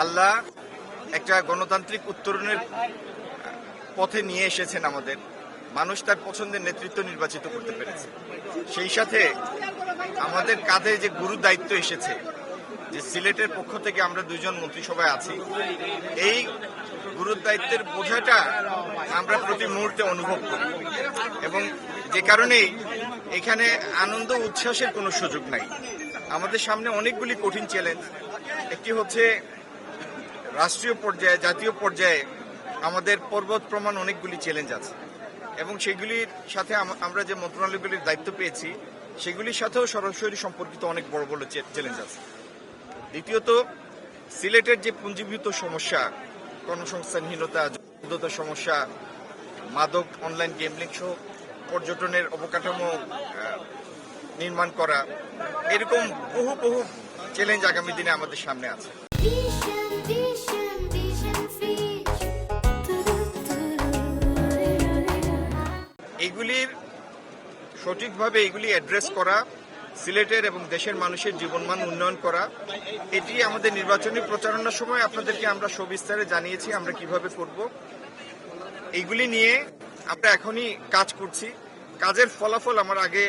আল্লাহ একটা গণতান্ত্রিক উত্তরণের পথে নিয়ে এসেছেন আমাদের। মানুষ তার পছন্দের নেতৃত্ব নির্বাচিত করতে পেরেছে। সেই সাথে আমাদের কাঁধে যে গুরু দায়িত্ব এসেছে, যে সিলেটের পক্ষ থেকে আমরা দুইজন মন্ত্রিসভায় আছি, এই গুরুর দায়িত্বের বোঝাটা আমরা প্রতি মুহূর্তে অনুভব করি এবং যে কারণেই এখানে আনন্দ উচ্ছ্বাসের কোনো সুযোগ নাই। আমাদের সামনে অনেকগুলি কঠিন চ্যালেঞ্জ। একটি হচ্ছে রাষ্ট্রীয় পর্যায়ে, জাতীয় পর্যায়ে আমাদের পর্বত প্রমাণ অনেকগুলি চ্যালেঞ্জ আছে এবং সেগুলির সাথে আমরা যে মন্ত্রণালয়গুলির দায়িত্ব পেয়েছি সেগুলির সাথেও সরাসরি সম্পর্কিত অনেক বড় বড় চ্যালেঞ্জ আছে। দ্বিতীয়ত, সিলেটের যে পুঞ্জীভূত সমস্যা, কর্মসংস্থানহীনতা, যুদ্ধতার সমস্যা, মাদক, অনলাইন গেমলিং সহ পর্যটনের অবকাঠামো নির্মাণ করা, এরকম বহু বহু চ্যালেঞ্জ আগামী দিনে আমাদের সামনে আছে। এগুলির সঠিকভাবে এগুলি অ্যাড্রেস করা, সিলেটের এবং দেশের মানুষের জীবনমান উন্নয়ন করা, এটি আমাদের নির্বাচনী প্রচারণার সময় আপনাদেরকে আমরা সবিস্তারে জানিয়েছি আমরা কিভাবে করব। এইগুলি নিয়ে আমরা এখনই কাজ করছি। কাজের ফলাফল আমার আগে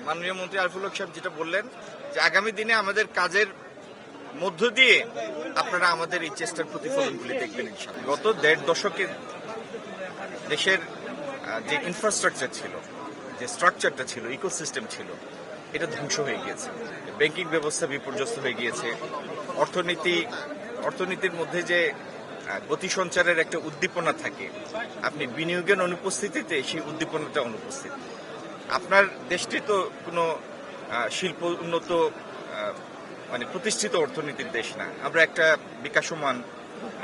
মাননীয় মন্ত্রী আরিফুল হক সাহেব যেটা বললেন যে আগামী দিনে আমাদের কাজের মধ্য দিয়ে আপনারা আমাদের এই চেষ্টার প্রতিফলনগুলি দেখবেন ইনশাআল্লাহ। গত ১.৫ দশকে দেশের যে ইনফ্রাস্ট্রাকচার ছিল, যে স্ট্রাকচারটা ছিল, ইকোসিস্টেম ছিল, এটা ধ্বংস হয়ে গিয়েছে। ব্যাংকিং ব্যবস্থা বিপর্যস্ত হয়ে গিয়েছে। অর্থনীতির মধ্যে যে গতি সঞ্চারের একটা উদ্দীপনা থাকে, আপনি বিনিয়োগের অনুপস্থিতিতে সেই উদ্দীপনাটা অনুপস্থিত। আপনার দেশটি তো কোনো শিল্প উন্নত মানে প্রতিষ্ঠিত অর্থনীতির দেশ না, আমরা একটা বিকাশমান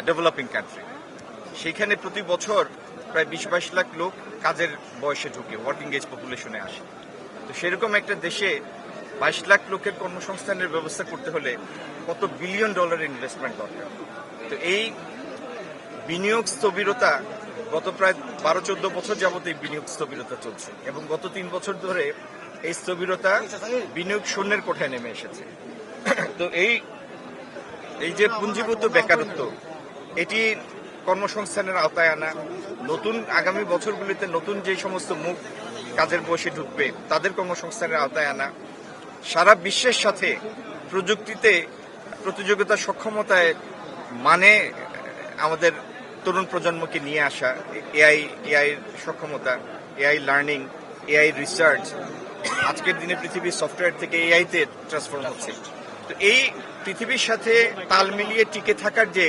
ডেভেলপিং কান্ট্রি। সেইখানে প্রতি বছর প্রায় ২০-২২ লাখ লোক কাজের বয়সে ঢুকে, ওয়ার্কিং এজ পপুলেশনে আসে। তো সেরকম একটা দেশে ২২ লাখ লোকের কর্মসংস্থানের ব্যবস্থা করতে হলে কত বিলিয়ন ডলার ইনভেস্টমেন্ট দরকার। তো এই বিনিয়োগ স্থবিরতা গত প্রায় ১২-১৪ বছর যাবত এই বিনিয়োগ স্থবিরতা চলছে এবং গত ৩ বছর ধরে এই স্থবিরতা বিনিয়োগ শূন্যের কোঠায় নেমে এসেছে। তো এই যে পুঞ্জীভূত বেকারত্ব, এটি কর্মসংস্থানের আওতায় আনা, নতুন আগামী বছরগুলিতে নতুন যে সমস্ত মুখ কাজের বয়সে ঢুকবে তাদের কর্মসংস্থানের আওতায় আনা, সারা বিশ্বের সাথে প্রযুক্তিতে প্রতিযোগিতা সক্ষমতায় মানে আমাদের তরুণ প্রজন্মকে নিয়ে আসা, এআই সক্ষমতা, এআই লার্নিং, এআই রিসার্চ। আজকের দিনে পৃথিবীর সফটওয়্যার থেকে এআইতে ট্রান্সফর্ম হচ্ছে। তো এই পৃথিবীর সাথে তাল মিলিয়ে টিকে থাকার যে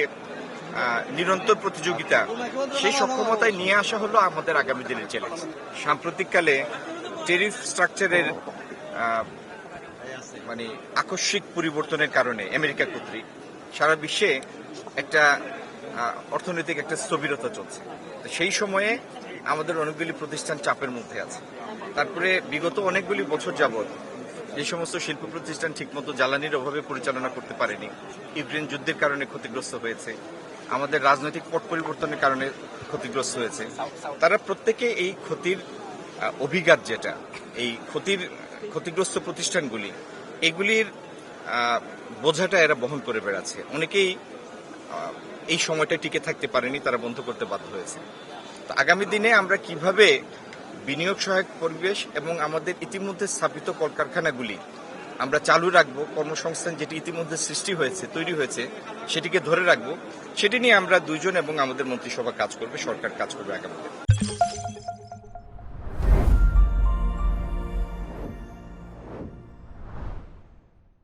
নিরন্তর প্রতিযোগিতা, সেই সক্ষমতায় নিয়ে আসা হলো আমাদের আগামী দিনের চ্যালেঞ্জ। সাম্প্রতিককালে ট্যারিফ স্ট্রাকচারের মানে আকস্মিক পরিবর্তনের কারণে আমেরিকা কর্তৃক সারা বিশ্বে একটা অর্থনৈতিক একটা স্থবিরতা চলছে। সেই সময়ে আমাদের অনেকগুলি প্রতিষ্ঠান চাপের মধ্যে আছে। তারপরে বিগত অনেকগুলি বছর যাবৎ যে সমস্ত শিল্প প্রতিষ্ঠান ঠিকমতো জ্বালানির অভাবে পরিচালনা করতে পারেনি, ইউক্রেন যুদ্ধের কারণে ক্ষতিগ্রস্ত হয়েছে, আমাদের রাজনৈতিক পট পরিবর্তনের কারণে ক্ষতিগ্রস্ত হয়েছে, তারা প্রত্যেকে এই ক্ষতির অভিঘাত, যেটা এই ক্ষতিগ্রস্ত প্রতিষ্ঠানগুলি, এগুলির বোঝাটা এরা বহন করে বেড়াচ্ছে। অনেকেই এই সময়টা টিকে থাকতে পারেনি, তারা বন্ধ করতে বাধ্য হয়েছে। তো আগামী দিনে আমরা কিভাবে বিনিয়োগ সহায়ক পরিবেশ এবং আমাদের ইতিমধ্যে স্থাপিত কলকারখানাগুলি আমরা চালু রাখবো, কর্মসংস্থান যেটি ইতিমধ্যে সৃষ্টি হয়েছে, তৈরি হয়েছে, সেটিকে ধরে রাখবো, সেটি নিয়ে আমরা দুইজন এবং আমাদের মন্ত্রিসভা কাজ করবে, সরকার কাজ করবে আগামী দিনে।